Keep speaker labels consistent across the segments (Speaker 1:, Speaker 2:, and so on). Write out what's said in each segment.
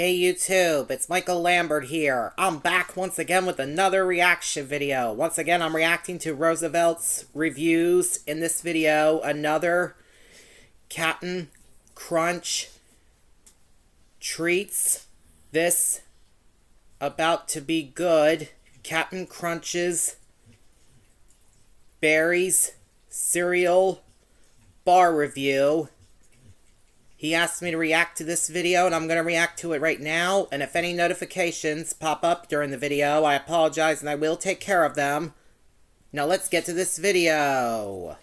Speaker 1: Hey YouTube, it's Michael Lambert here. I'm back once again with another reaction video. Once again, I'm reacting to Roosevelt's reviews. In this video, another Captain Crunch treats. This about to be good. Captain Crunch's berries cereal bar review. He asked me to react to this video, and I'm going to react to it right now. And if any notifications pop up during the video, I apologize, and I will take care of them. Now let's get to this video.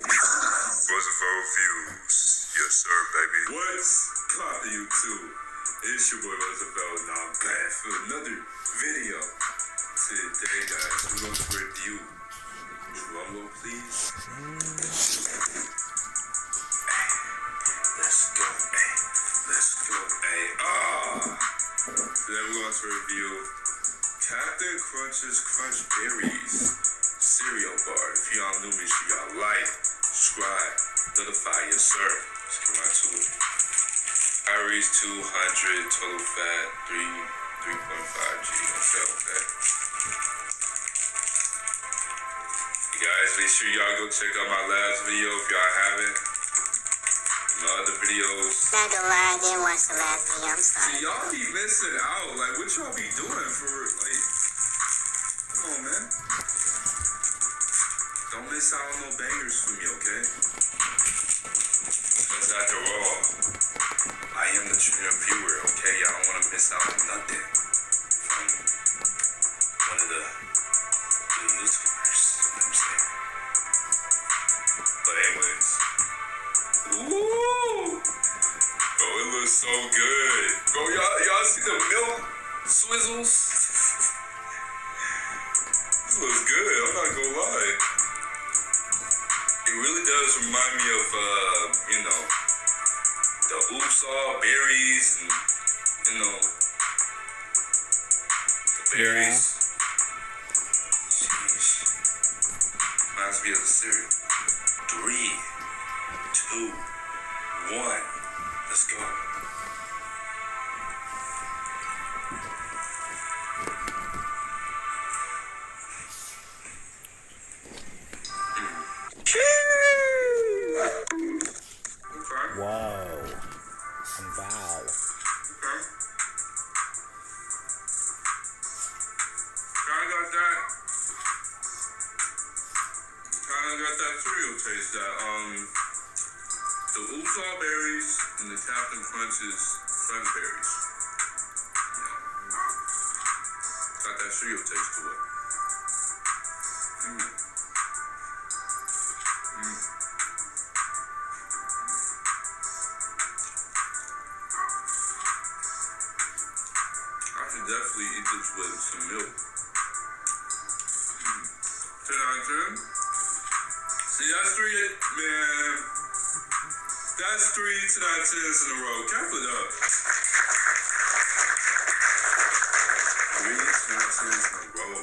Speaker 2: Roosevelt Views. Yes, sir, baby. What's poppin', YouTube? It's your boy Roosevelt, and I'm back for another video. Today, guys, we're going to review. Drumroll, please. Let's go, Today we're going to review Captain Crunch's Crunch Berries cereal bar. If y'all new, make sure y'all like, subscribe, notify, yes sir. Let's get right to it. Calories 200, total fat 3.5 G. Okay. Guys, make sure y'all go check out my last video if y'all haven't. My other videos.
Speaker 3: Not gonna lie, I didn't watch the last video. I'm sorry.
Speaker 2: See, y'all be missing out. Like, what y'all be doing for, like, come on, man. Don't miss out on no bangers for me, okay? Because after all, I am the true viewer, okay? Y'all don't want to miss out on nothing from one of the YouTubers. But anyways, ooh, bro, it looks so good, bro. Y'all see the milk swizzles? This looks good. I'm not gonna lie. It really does remind me of the Oops All berries and the berries. Sheesh. Reminds me of the cereal. 3, 2, 1. Let's go. Okay.
Speaker 1: Whoa. Wow.
Speaker 2: Okay. Kinda got that cereal taste, the Oops All berries and the Captain Crunch's Crunch berries. Got that cereal taste to it. I can definitely eat this with some milk. 10 out of 10. See, that's 3, man. That's 3 10 out of 10s in a row. Cap it up. 3 10 out of 10s in a row.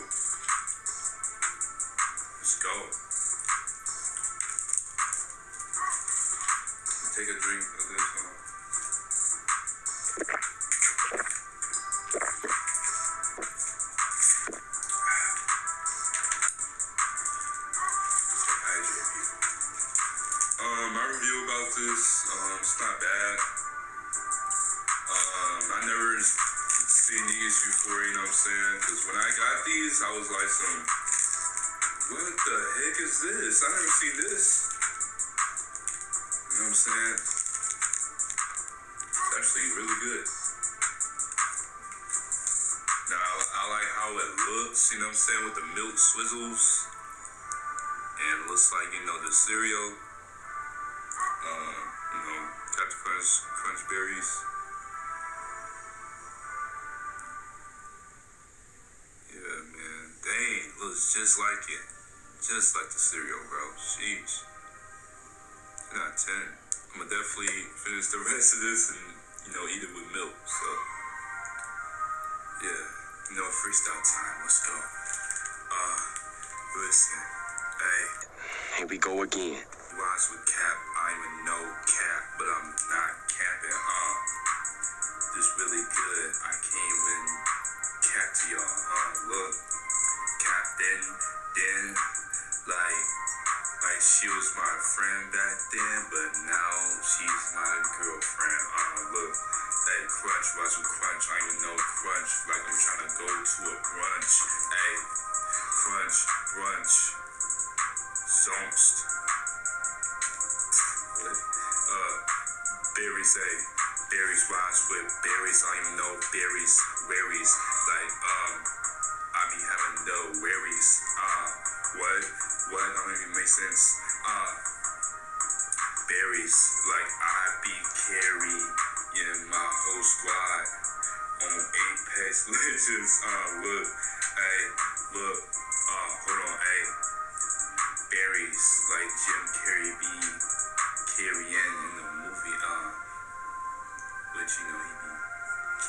Speaker 2: Let's go. Take a drink of this one. My review about this, it's not bad. I never seen these before, you know what I'm saying? Because when I got these, I was like, what the heck is this? I never seen this. You know what I'm saying? It's actually really good. Now, I like how it looks, you know what I'm saying, with the milk swizzles. And it looks like, the cereal. Captain Crunch berries. Yeah, man. Dang, looks just like it. Just like the cereal, bro. Sheesh. 10 out of 10. I'm gonna definitely finish the rest of this and, eat it with milk. So, yeah. Freestyle time. Let's go. Listen. Hey.
Speaker 4: Here we go again.
Speaker 2: Rise with Cap. I even know cap, but I'm not capping. This really good. I can't even cap to y'all. Look, Captain, then like she was my friend back then, but now she's my girlfriend. Look, hey, Crunch, watch some Crunch. I even know Crunch, like I'm trying to go to a brunch. Hey, Crunch, brunch, zonst. Berries, hey, berries, watch with berries. I don't even know berries, berries. Like, I be having the worries. What? I don't even make sense. Berries, like I be carrying my whole squad on Apex Legends. Look, hold on, hey. Berries, like Jim Carrey be carrying in the movie, which you know he be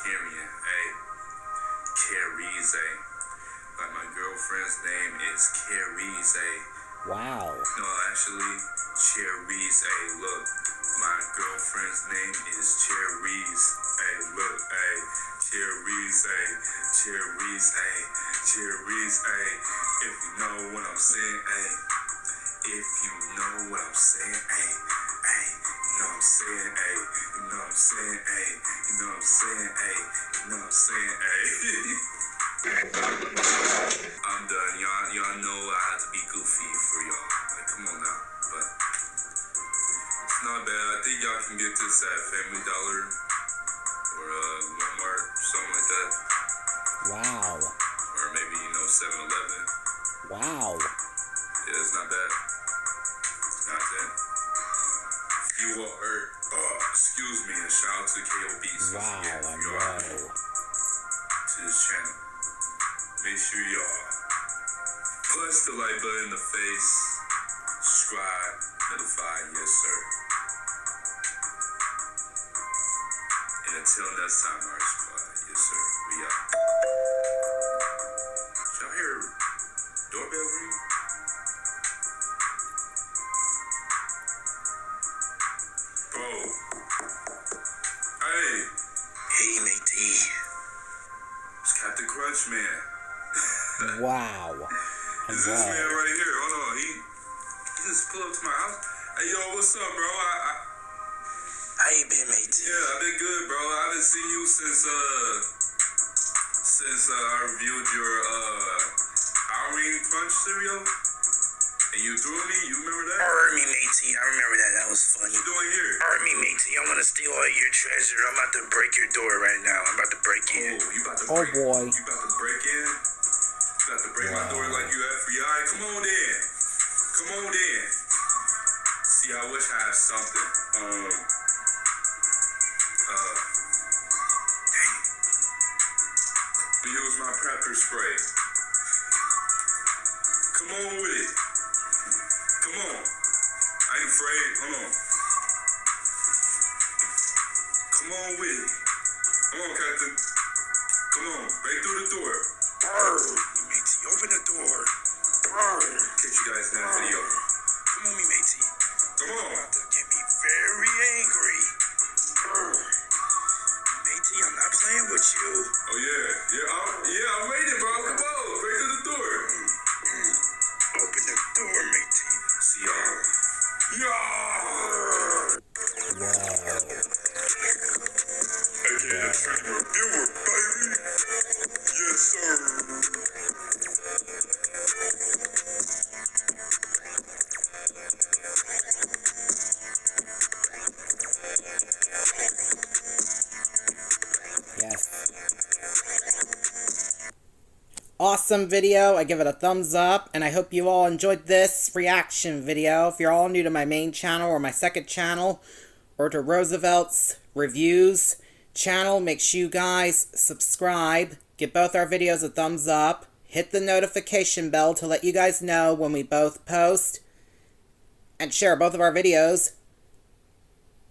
Speaker 2: carrying, hey. Carries, hey. Like my girlfriend's name is Carries, hey.
Speaker 1: Wow.
Speaker 2: No, actually, Cherries, hey, look. My girlfriend's name is Cherries. Hey, look, hey. Cherries, hey. Cherries, hey. Cherries, hey. If you know what I'm saying, hey. If you know what I'm saying, hey. Hey, you know what I'm saying, hey. You know what I'm saying, hey. You know what I'm saying, hey. You know what I'm saying, hey. I'm done. Y'all know I had to be goofy for y'all. Like, come on now. But it's not bad. I think y'all can get this at Family Dollar or Walmart, something like that.
Speaker 1: Wow.
Speaker 2: Or maybe, 7-Eleven.
Speaker 1: Wow.
Speaker 2: Yeah, it's not bad. It's not bad. You all hurt. Excuse me, and shout out to KOB.
Speaker 1: Wow, I know.
Speaker 2: To this channel. Make sure y'all punch the like button in the face, subscribe, notify, yes sir. And until next time, our squad, yes sir, we out. Did y'all hear doorbell ring? Bro. Hey. Hey, matey. It's Captain Crunch, man.
Speaker 1: Wow.
Speaker 2: Is this man right here? Hold on, he just pulled up to my house. Hey, yo, what's up, bro?
Speaker 4: How you been, mate?
Speaker 2: Yeah, I've been good, bro. I haven't seen you since I reviewed your Halloween Crunch cereal, and you threw me. You remember that?
Speaker 4: Hurt me, matey. I remember that. That was funny.
Speaker 2: What you doing here?
Speaker 4: Hurt me, matey. I want to steal all your treasure. I'm about to break your door right now. I'm about to break in.
Speaker 2: Oh, you about to
Speaker 1: Oh,
Speaker 2: break?
Speaker 1: boy.
Speaker 2: You about to break in? You about to break my door like you FBI? Come on in. Come on in. See, I wish I had something. Dang. Use my pepper spray. Come on with it. Come on. I ain't afraid. Hold on. Come on with it. Come on, Captain. Come on. Break through the door.
Speaker 4: Matey, open the door.
Speaker 2: Catch you guys in that video.
Speaker 4: Come on, matey.
Speaker 2: Come on.
Speaker 4: About to get me very angry. Matey, I'm not playing with you.
Speaker 2: Oh, yeah. Yeah, I'm waiting, bro. Come on. Break through the door.
Speaker 4: Open the door, matey.
Speaker 2: See y'all. Yeah. Again, a trend reviewer, baby. Yes, sir.
Speaker 1: Yes. Awesome video. I give it a thumbs up, and I hope you all enjoyed this reaction video. If you're all new to my main channel or my second channel, or to Roosevelt's Reviews channel, make sure you guys subscribe, give both our videos a thumbs up, hit the notification bell to let you guys know when we both post, and share both of our videos.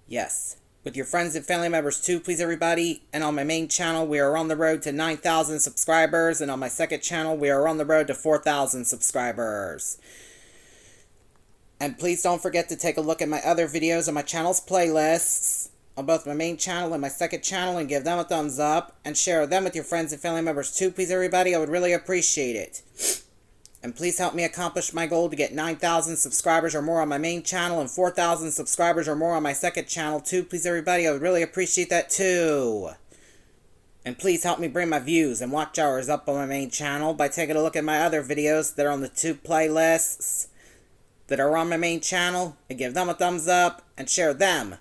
Speaker 1: Yes. With your friends and family members too, please everybody. And on my main channel, we are on the road to 9,000 subscribers. And on my second channel, we are on the road to 4,000 subscribers. And please don't forget to take a look at my other videos on my channel's playlists on both my main channel and my second channel, and give them a thumbs up and share them with your friends and family members too, please everybody. I would really appreciate it. And please help me accomplish my goal to get 9,000 subscribers or more on my main channel and 4,000 subscribers or more on my second channel too, please everybody. I would really appreciate that too. And please help me bring my views and watch hours up on my main channel by taking a look at my other videos that are on the two playlists that are on my main channel, and give them a thumbs up and share them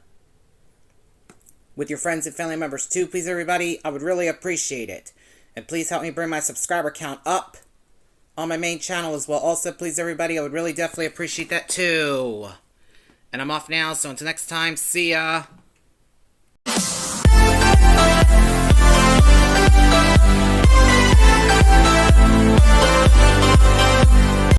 Speaker 1: with your friends and family members too, please everybody. I would really appreciate it. And please help me bring my subscriber count up on my main channel as well also, please everybody. I would really definitely appreciate that too. And I'm off now, so until next time, see ya.